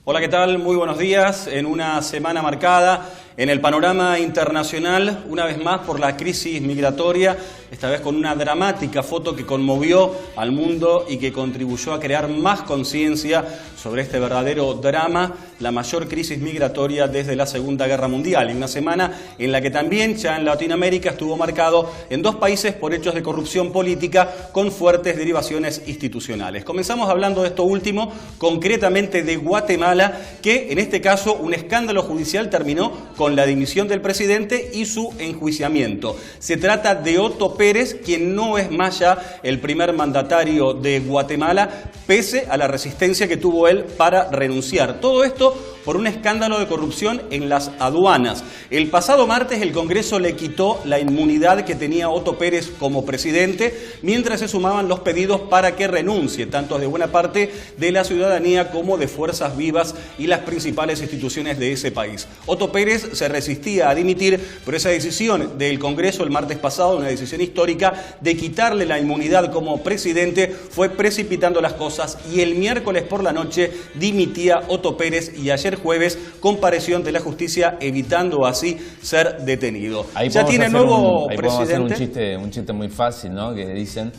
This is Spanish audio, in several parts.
Hola, ¿qué tal? Muy buenos días. En una semana marcada en el panorama internacional, una vez más por la crisis migratoria, esta vez con una dramática foto que conmovió al mundo y que contribuyó a crear más conciencia sobre este verdadero drama, la mayor crisis migratoria desde la Segunda Guerra Mundial. Y una semana en la que también, ya en Latinoamérica, estuvo marcado en dos países por hechos de corrupción política con fuertes derivaciones institucionales. Comenzamos hablando de esto último, concretamente de Guatemala, que en este caso un escándalo judicial terminó con la dimisión del presidente y su enjuiciamiento. Se trata de Otto Pérez, quien no es más ya el primer mandatario de Guatemala, pese a la resistencia que tuvo él para renunciar. Todo esto por un escándalo de corrupción en las aduanas. El pasado martes el Congreso le quitó la inmunidad que tenía Otto Pérez como presidente, mientras se sumaban los pedidos para que renuncie, tanto de buena parte de la ciudadanía como de Fuerzas Vivas y las principales instituciones de ese país. Otto Pérez se resistía a dimitir, pero esa decisión del Congreso el martes pasado, una decisión histórica de quitarle la inmunidad como presidente, fue precipitando las cosas y el miércoles por la noche dimitía Otto Pérez y ayer jueves compareció ante la justicia, evitando así ser detenido. Ahí ya tiene nuevo presidente. Podemos hacer un chiste muy fácil, ¿no? Que dicen,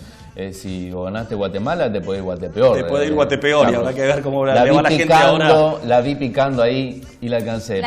si gobernaste Guatemala, te puede ir Guatepeor. Te puede ir Guatepeor, y habrá que ver cómo le va la gente ahora. La vi picando ahí y la alcancé.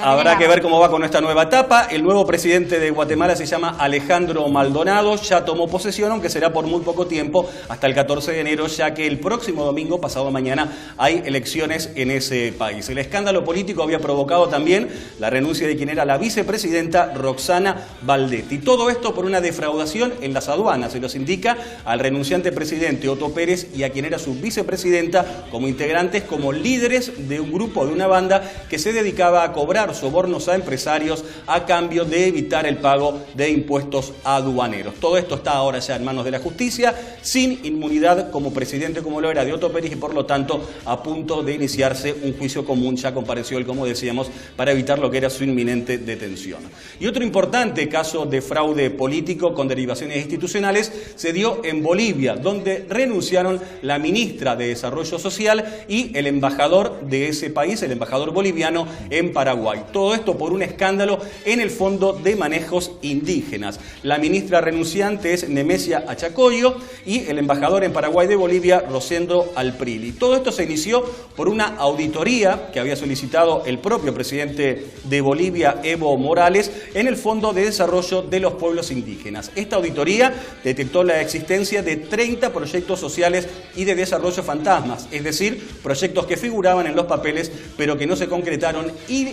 Habrá que ver cómo va con esta nueva etapa. El nuevo presidente de Guatemala se llama Alejandro Maldonado, ya tomó posesión, aunque será por muy poco tiempo, hasta el 14 de enero, ya que el próximo domingo, pasado mañana, hay elecciones en ese país. El escándalo político había provocado también la renuncia de quien era la vicepresidenta Roxana Valdetti. Todo esto por una defraudación en las aduanas, se los indica al renunciante presidente Otto Pérez y a quien era su vicepresidenta como integrantes, como líderes de un grupo, de una banda que se dedicaba a cobrar sobornos a empresarios a cambio de evitar el pago de impuestos aduaneros. Todo esto está ahora ya en manos de la justicia, sin inmunidad como presidente como lo era de Otto Pérez y por lo tanto a punto de iniciarse un juicio común. Ya compareció él, como decíamos, para evitar lo que era su inminente detención. Y otro importante caso de fraude político con derivaciones institucionales se dio en Bolivia, donde renunciaron la ministra de Desarrollo Social y el embajador de ese país, el embajador boliviano en Paraguay. Todo esto por un escándalo en el Fondo de Manejos Indígenas. La ministra renunciante es Nemesia Achacoyo y el embajador en Paraguay de Bolivia, Rosendo Alprili. Todo esto se inició por una auditoría que había solicitado el propio presidente de Bolivia, Evo Morales, en el Fondo de Desarrollo de los Pueblos Indígenas. Esta auditoría detectó la existencia de 30 proyectos sociales y de desarrollo fantasmas, es decir, proyectos que figuraban en los papeles pero que no se concretaron y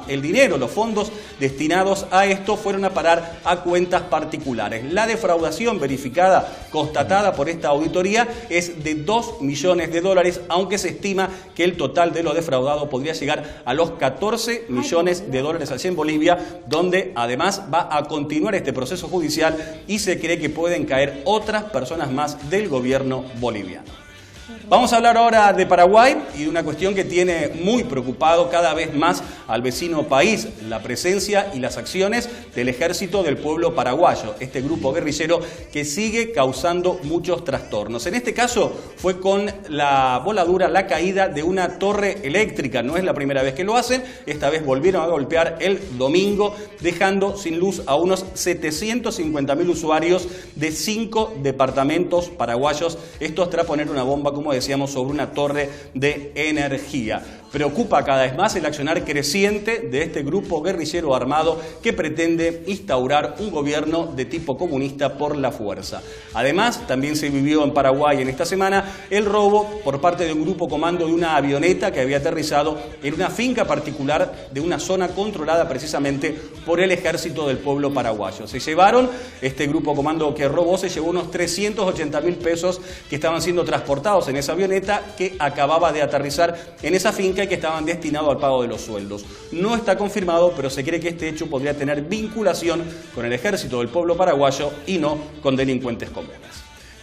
el dinero, los fondos destinados a esto fueron a parar a cuentas particulares. La defraudación verificada, constatada por esta auditoría, es de $2 millones, aunque se estima que el total de lo defraudado podría llegar a los $14 millones allí en Bolivia, donde además va a continuar este proceso judicial y se cree que pueden caer otras personas más del gobierno boliviano. Vamos a hablar ahora de Paraguay y de una cuestión que tiene muy preocupado cada vez más al vecino país, la presencia y las acciones del Ejército del Pueblo Paraguayo, este grupo guerrillero que sigue causando muchos trastornos. En este caso fue con la voladura, la caída de una torre eléctrica. No es la primera vez que lo hacen, esta vez volvieron a golpear el domingo, dejando sin luz a unos 750.000 usuarios de 5 departamentos paraguayos. Esto tras poner una bomba, como decíamos, sobre una torre de energía. Preocupa cada vez más el accionar creciente de este grupo guerrillero armado que pretende instaurar un gobierno de tipo comunista por la fuerza. Además, también se vivió en Paraguay en esta semana el robo por parte de un grupo comando de una avioneta que había aterrizado en una finca particular de una zona controlada precisamente por el Ejército del Pueblo Paraguayo. Se llevaron, este grupo comando que robó se llevó unos 380.000 pesos que estaban siendo transportados en esa avioneta que acababa de aterrizar en esa finca y que estaban destinados al pago de los sueldos. No está confirmado, pero se cree que este hecho podría tener vinculación con el Ejército del Pueblo Paraguayo y no con delincuentes comunes.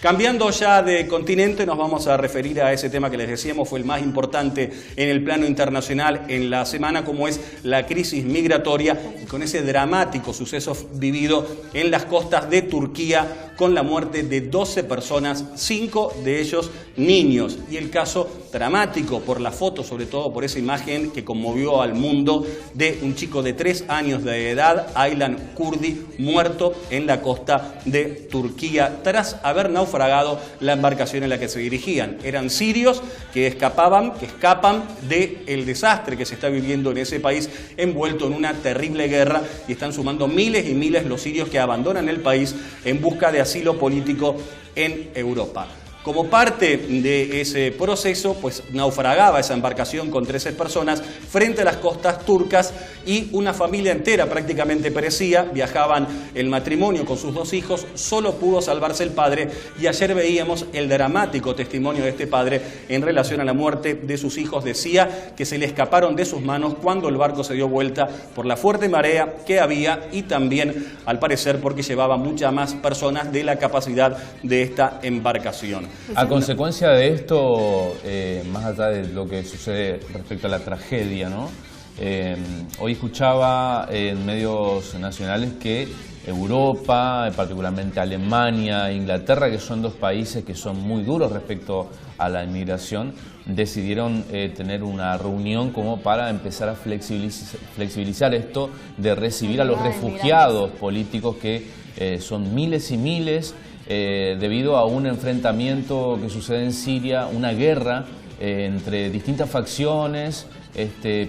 Cambiando ya de continente, nos vamos a referir a ese tema que les decíamos fue el más importante en el plano internacional en la semana, como es la crisis migratoria, y con ese dramático suceso vivido en las costas de Turquía con la muerte de 12 personas, 5 de ellos niños. Y el caso dramático por la foto, sobre todo por esa imagen que conmovió al mundo, de un chico de 3 años de edad, Aylan Kurdi, muerto en la costa de Turquía tras haber naufragado la embarcación en la que se dirigían. Eran sirios que escapan del desastre que se está viviendo en ese país, envuelto en una terrible guerra, y están sumando miles y miles los sirios que abandonan el país en busca de asilo político en Europa. Como parte de ese proceso, pues naufragaba esa embarcación con 13 personas frente a las costas turcas y una familia entera prácticamente perecía. Viajaban el matrimonio con sus 2 hijos, solo pudo salvarse el padre, y ayer veíamos el dramático testimonio de este padre en relación a la muerte de sus hijos. Decía que se le escaparon de sus manos cuando el barco se dio vuelta por la fuerte marea que había y también, al parecer, porque llevaba muchas más personas de la capacidad de esta embarcación. A consecuencia de esto, más allá de lo que sucede respecto a la tragedia, ¿no? Hoy escuchaba en medios nacionales que Europa, particularmente Alemania e Inglaterra, que son 2 países que son muy duros respecto a la inmigración, decidieron tener una reunión como para empezar a flexibilizar esto de recibir a los refugiados políticos, que son miles y miles, debido a un enfrentamiento que sucede en Siria, una guerra entre distintas facciones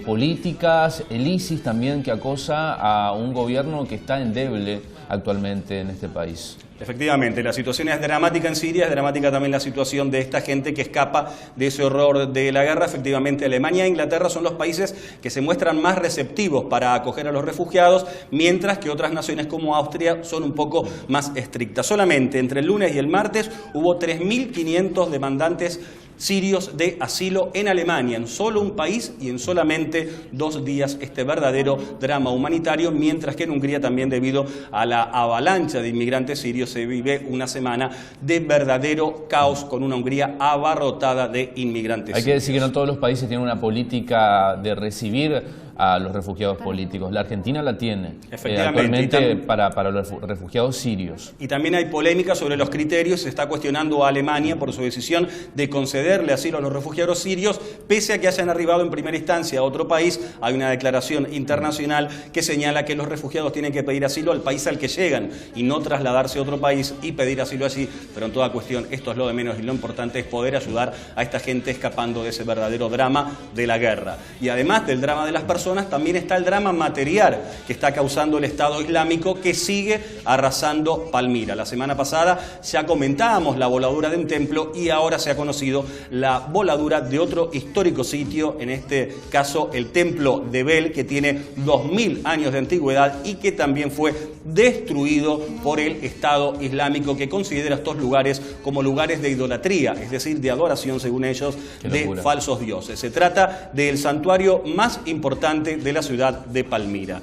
políticas, el ISIS también, que acosa a un gobierno que está endeble actualmente en este país. Efectivamente, la situación es dramática en Siria, es dramática también la situación de esta gente que escapa de ese horror de la guerra. Efectivamente, Alemania e Inglaterra son los países que se muestran más receptivos para acoger a los refugiados, mientras que otras naciones como Austria son un poco más estrictas. Solamente entre el lunes y el martes hubo 3.500 demandantes sirios de asilo en Alemania, en solo un país y en solamente 2 días, este verdadero drama humanitario, mientras que en Hungría también, debido a la avalancha de inmigrantes sirios, se vive una semana de verdadero caos con una Hungría abarrotada de inmigrantes. Hay que decir que no todos los países tienen una política de recibir a los refugiados políticos. La Argentina la tiene actualmente para los refugiados sirios. Y también hay polémica sobre los criterios. Se está cuestionando a Alemania por su decisión de concederle asilo a los refugiados sirios, pese a que hayan arribado en primera instancia a otro país. Hay una declaración internacional que señala que los refugiados tienen que pedir asilo al país al que llegan y no trasladarse a otro país y pedir asilo allí. Pero en toda cuestión, esto es lo de menos, y lo importante es poder ayudar a esta gente escapando de ese verdadero drama de la guerra. Y además del drama de las personas, también está el drama material que está causando el Estado Islámico, que sigue arrasando Palmira. La semana pasada ya comentábamos la voladura de un templo, y ahora se ha conocido la voladura de otro histórico sitio, en este caso el templo de Bel, que tiene 2000 años de antigüedad y que también fue destruido por el Estado Islámico, que considera estos lugares como lugares de idolatría, es decir, de adoración, según ellos, de falsos dioses. Se trata del santuario más importante de la ciudad de Palmira,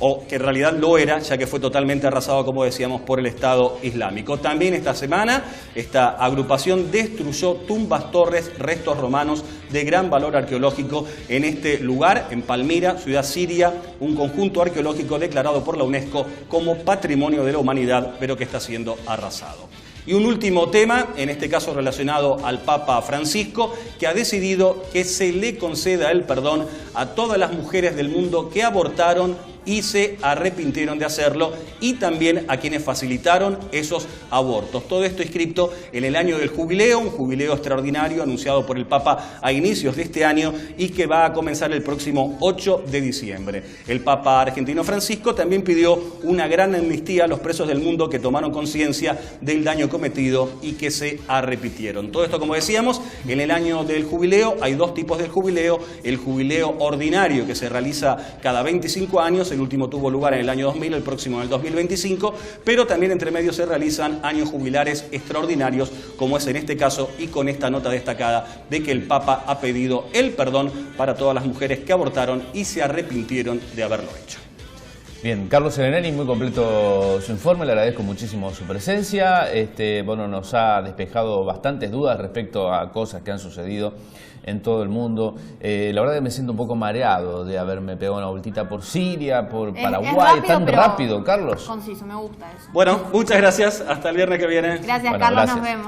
o que en realidad lo era, ya que fue totalmente arrasado, como decíamos, por el Estado Islámico. También esta semana, esta agrupación destruyó tumbas, torres, restos romanos de gran valor arqueológico en este lugar, en Palmira, ciudad siria, un conjunto arqueológico declarado por la UNESCO como Patrimonio de la Humanidad, pero que está siendo arrasado. Y un último tema, en este caso relacionado al Papa Francisco, que ha decidido que se le conceda el perdón a todas las mujeres del mundo que abortaron y se arrepintieron de hacerlo, y también a quienes facilitaron esos abortos. Todo esto inscripto en el año del jubileo, un jubileo extraordinario anunciado por el Papa a inicios de este año y que va a comenzar el próximo 8 de diciembre. El Papa argentino Francisco también pidió una gran amnistía a los presos del mundo que tomaron conciencia del daño cometido y que se arrepintieron. Todo esto, como decíamos, en el año del jubileo. Hay 2 tipos de jubileo: el jubileo ordinario, que se realiza cada 25 años, el último tuvo lugar en el año 2000, el próximo en el 2025, pero también entre medio se realizan años jubilares extraordinarios, como es en este caso, y con esta nota destacada de que el Papa ha pedido el perdón para todas las mujeres que abortaron y se arrepintieron de haberlo hecho. Bien, Carlos Serenelli, muy completo su informe, le agradezco muchísimo su presencia. Bueno, nos ha despejado bastantes dudas respecto a cosas que han sucedido en todo el mundo. La verdad que me siento un poco mareado de haberme pegado una vueltita por Siria, por Paraguay, rápido, tan pero rápido, Carlos. conciso, me gusta eso. Bueno, muchas gracias. Hasta el viernes que viene. Gracias, Bueno, Carlos, gracias. nos vemos.